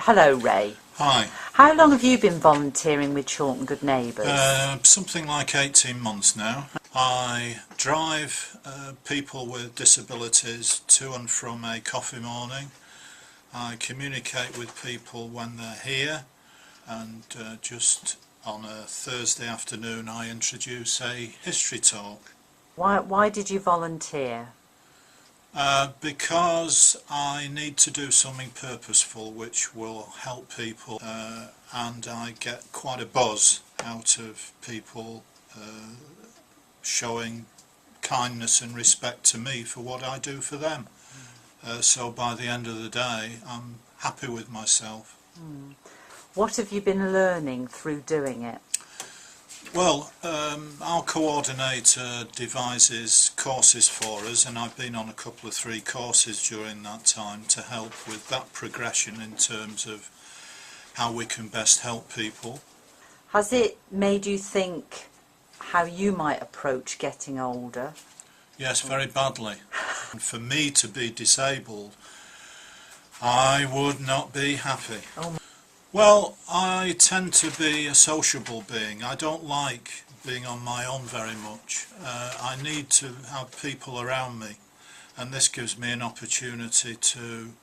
Hello, Ray. Hi. How long have you been volunteering with Chorlton Good Neighbours? Something like 18 months now. I drive people with disabilities to and from a coffee morning. I communicate with people when they're here, and just on a Thursday afternoon I introduce a history talk. Why did you volunteer? Because I need to do something purposeful which will help people, and I get quite a buzz out of people showing kindness and respect to me for what I do for them. So by the end of the day I'm happy with myself. What have you been learning through doing it? Well, our coordinator devises courses for us, and I've been on a couple of 3 courses during that time to help with that progression in terms of how we can best help people. Has it made you think how you might approach getting older? Yes, very badly. And for me to be disabled, I would not be happy. Oh. Well, I tend to be a sociable being. I don't like being on my own very much. I need to have people around me, and this gives me an opportunity to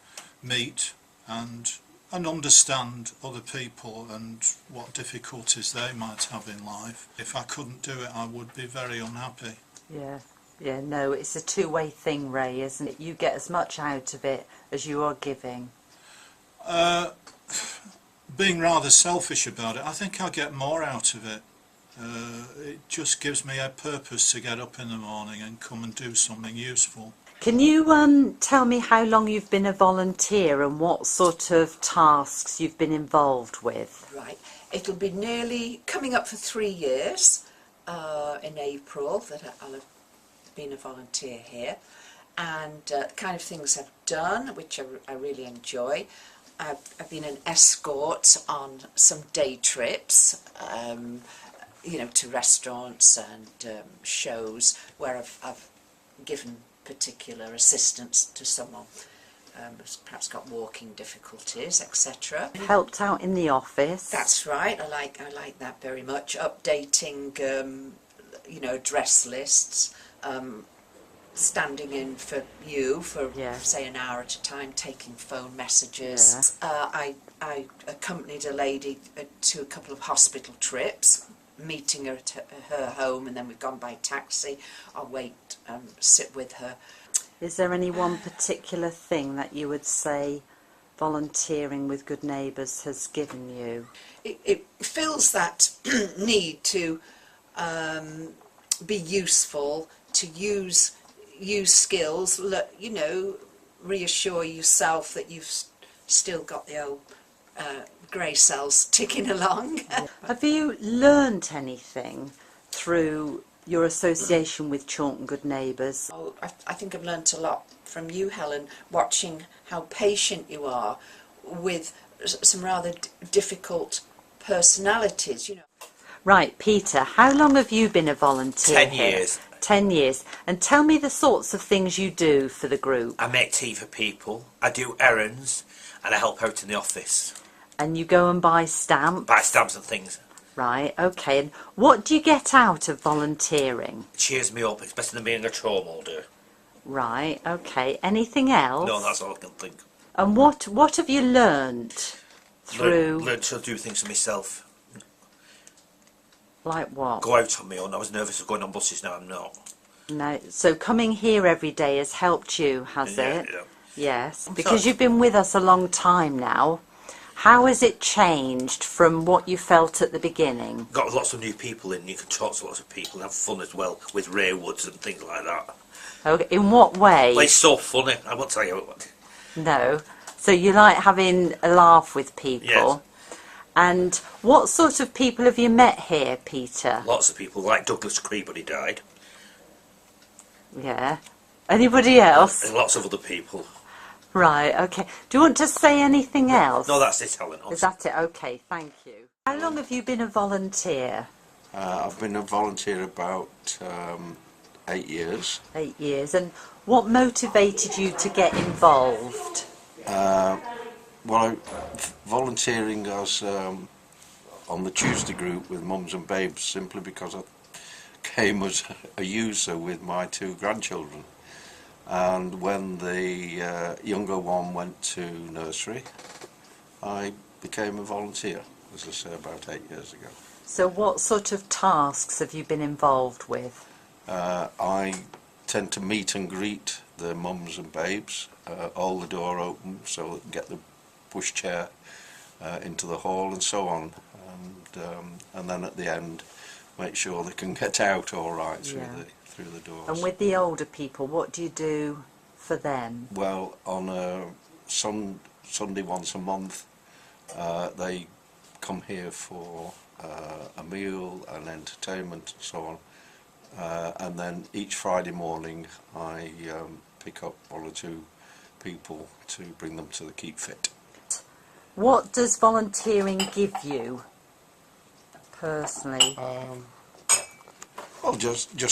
meet and understand other people and what difficulties they might have in life. If I couldn't do it, I would be very unhappy. Yeah, no, it's a two-way thing, Ray, isn't it? You get as much out of it as you are giving. Being rather selfish about it, I think I get more out of it. It just gives me a purpose to get up in the morning and come and do something useful. Can you tell me how long you've been a volunteer and what sort of tasks you've been involved with? Right, it'll be nearly coming up for 3 years in April that I'll have been a volunteer here, and the kind of things I've done, which I really enjoy. I've been an escort on some day trips, you know, to restaurants and shows where I've given particular assistance to someone who's perhaps got walking difficulties, etc. Helped out in the office. That's right. I like that very much. Updating, you know, address lists. Standing in for you for say an hour at a time, taking phone messages. I accompanied a lady to a couple of hospital trips, meeting her at her home, and then we've gone by taxi. I'll wait, sit with her. Is there any one particular thing that you would say volunteering with Good Neighbours has given you? It fills that need to be useful, to use skills, you know, reassure yourself that you've still got the old grey cells ticking along. Have you learnt anything through your association with Chorlton Good Neighbours? Oh, I think I've learnt a lot from you, Helen, watching how patient you are with some rather difficult personalities, you know. Right, Peter, how long have you been a volunteer 10 here? years. 10 years. And tell me the sorts of things you do for the group. I make tea for people, I do errands, and I help out in the office. And you go and buy stamps? Buy stamps and things. Right, okay. And what do you get out of volunteering? It cheers me up. It's better than being a chore all day. Right, okay. Anything else? No, that's all I can think. And what have you learnt through... Learn to do things for myself. Like what? Go out on my own. I was nervous of going on buses, now I'm not. No, so coming here every day has helped you, has it? Yeah. Yes, because you've been with us a long time now. How has it changed from what you felt at the beginning? Got lots of new people in. You can talk to lots of people and have fun as well with Ray Woods and things like that. Okay, in what way? Well, it's so funny. I won't tell you what. No. So you like having a laugh with people? Yes. And what sort of people have you met here, Peter? Lots of people, like Douglas Cree, but he died. Yeah. Anybody else? And lots of other people. Right, okay. Do you want to say anything else? No, that's it, Helen. Is that it? Okay, thank you. How long have you been a volunteer? I've been a volunteer about 8 years. 8 years. And what motivated you to get involved? Well, volunteering as on the Tuesday group with mums and babes simply because I came as a user with my 2 grandchildren, and when the younger one went to nursery, I became a volunteer, as I say, about 8 years ago. So what sort of tasks have you been involved with? I tend to meet and greet the mums and babes, hold the door open so that get the pushchair into the hall and so on, and then at the end make sure they can get out all right through the doors. And with the older people, what do you do for them? Well, on a Sunday once a month, they come here for a meal and entertainment and so on, and then each Friday morning I pick up 1 or 2 people to bring them to the Keep Fit. What does volunteering give you personally? Well, just a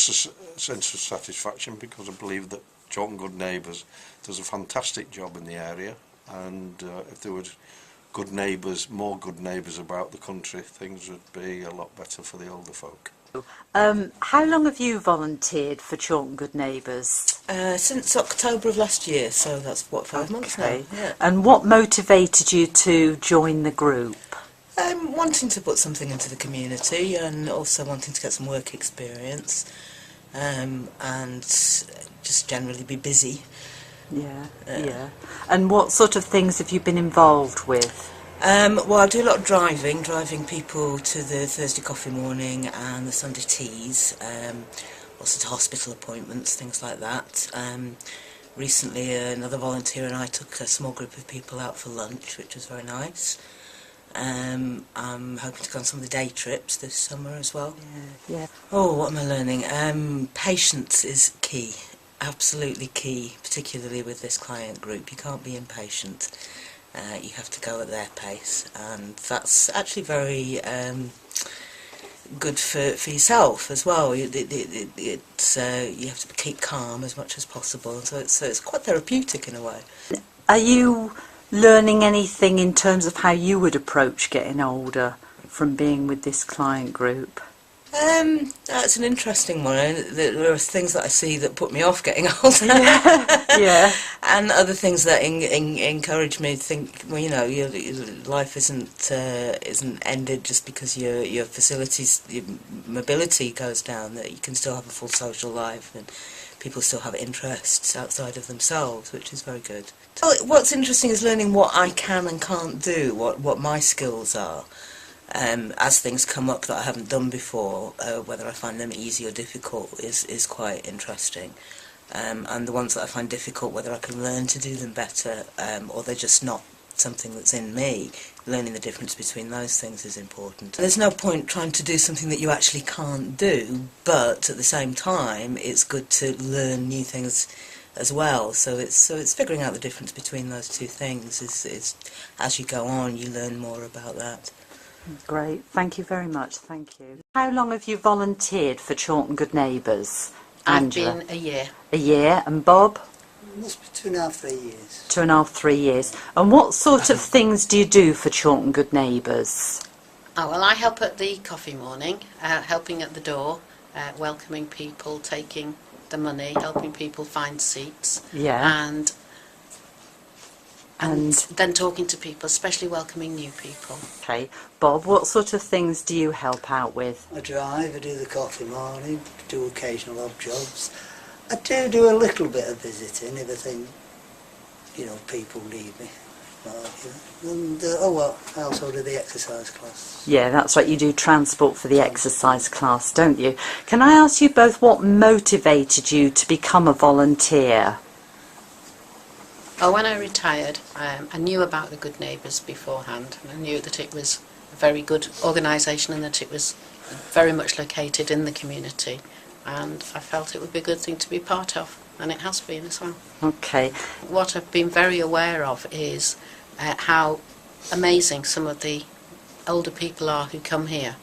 sense of satisfaction, because I believe that Chorlton Good Neighbours does a fantastic job in the area, and if there were good neighbours, more good neighbours about the country, things would be a lot better for the older folk. How long have you volunteered for Chorlton Good Neighbours? Since October of last year, so that's what, 5 months now. Yeah. And what motivated you to join the group? Wanting to put something into the community, and also wanting to get some work experience, and just generally be busy. Yeah. And what sort of things have you been involved with? Well, I do a lot of driving people to the Thursday coffee morning and the Sunday teas, also to hospital appointments, things like that. Recently another volunteer and I took a small group of people out for lunch, which was very nice. I'm hoping to go on some of the day trips this summer as well. Yeah. Oh, what am I learning? Patience is key, absolutely key, particularly with this client group. You can't be impatient. You have to go at their pace, and that's actually very good for yourself as well. You have to keep calm as much as possible, and so it's quite therapeutic in a way. Are you learning anything in terms of how you would approach getting older from being with this client group? That's an interesting one. There are things that I see that put me off getting older. Yeah. And other things that encourage me to think, well, you know, your life isn't ended just because your facilities, your mobility goes down. That you can still have a full social life, and people still have interests outside of themselves, which is very good. Well, what's interesting is learning what I can and can't do, what my skills are. As things come up that I haven't done before, whether I find them easy or difficult is quite interesting. And the ones that I find difficult, whether I can learn to do them better, or they're just not something that's in me, learning the difference between those things is important. There's no point trying to do something that you actually can't do, but at the same time it's good to learn new things as well. So it's figuring out the difference between those two things. It's as you go on, you learn more about that. Great, thank you very much, thank you. How long have you volunteered for Chorlton Good Neighbours, Angela? I've been a year. A year, and Bob? Must be 2.5, 3 years. 2.5, 3 years. And what sort of things do you do for Chorlton Good Neighbours? Oh, well, I help at the coffee morning, helping at the door, welcoming people, taking the money, helping people find seats. Yeah. And then talking to people, especially welcoming new people. Okay. Bob, what sort of things do you help out with? I drive, I do the coffee morning, do occasional odd jobs. I do a little bit of visiting if I think, you know, people need me. And, I also do the exercise class. Yeah, that's right, you do transport for the exercise class, don't you? Can I ask you both what motivated you to become a volunteer? Oh, when I retired, I knew about the Good Neighbours beforehand, and I knew that it was a very good organisation and that it was very much located in the community, and I felt it would be a good thing to be part of, and it has been as well. Okay. What I've been very aware of is how amazing some of the older people are who come here,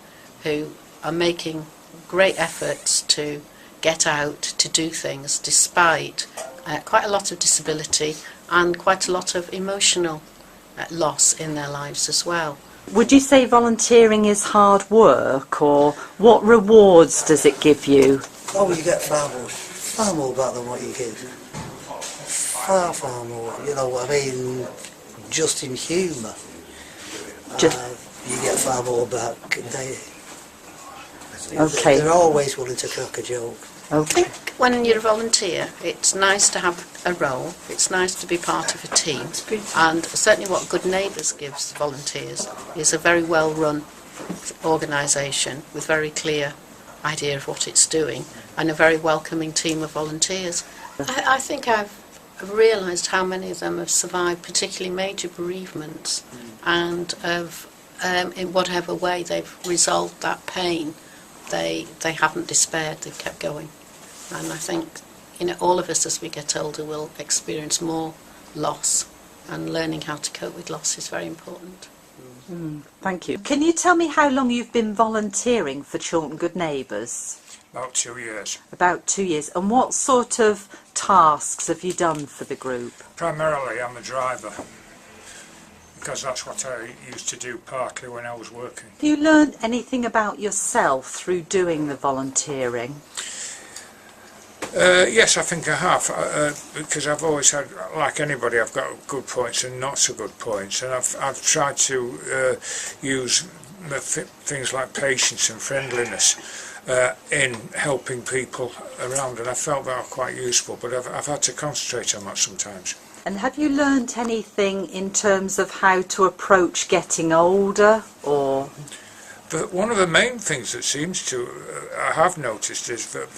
who are making great efforts to get out, to do things, despite quite a lot of disability and quite a lot of emotional loss in their lives as well. Would you say volunteering is hard work, or what rewards does it give you? Oh, you get far more back than what you give. Far more, you know what I mean, just in humour. You get far more back. Okay. They're always willing to crack a joke. Okay. When you're a volunteer, it's nice to have a role, it's nice to be part of a team, and certainly what Good Neighbours gives volunteers is a very well run organisation with very clear idea of what it's doing and a very welcoming team of volunteers. I think I've realised how many of them have survived particularly major bereavements, and in whatever way they've resolved that pain, they haven't despaired, they've kept going. And I think, you know, all of us as we get older will experience more loss, and learning how to cope with loss is very important. Thank you. Can you tell me how long you've been volunteering for Chorlton Good Neighbours? About 2 years. About 2 years. And what sort of tasks have you done for the group? Primarily I'm a driver, because that's what I used to do partly when I was working. Have you learned anything about yourself through doing the volunteering? Yes, I think I have, because I've always had, like anybody, I've got good points and not so good points, and I've tried to use things like patience and friendliness in helping people around, and I felt that quite useful, but I've had to concentrate on that sometimes. And have you learnt anything in terms of how to approach getting older, or...? But one of the main things that seems to I have noticed is that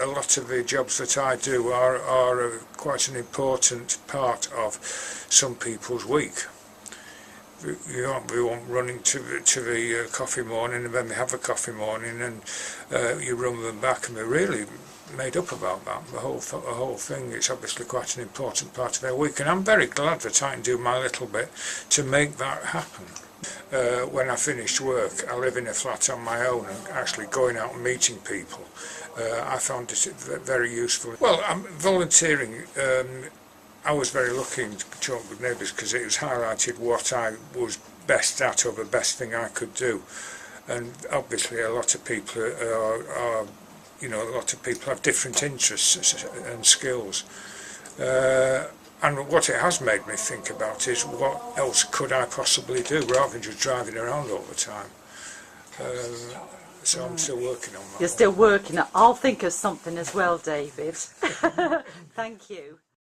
a lot of the jobs that I do are quite an important part of some people's week. You won't running to the coffee morning, and then they have a coffee morning, and you run them back, and they're really made up about that. The whole thing is obviously quite an important part of their week, and I'm very glad that I can do my little bit to make that happen. When I finished work, I live in a flat on my own, and actually going out and meeting people, I found it very useful. Well, volunteering, I was very lucky in Chorlton Good Neighbours because it was highlighted what I was best at, or the best thing I could do. And obviously a lot of people a lot of people have different interests and skills. And what it has made me think about is what else could I possibly do rather than just driving around all the time. So I'm still working on that. You're still working. I'll think of something as well, David. Thank you.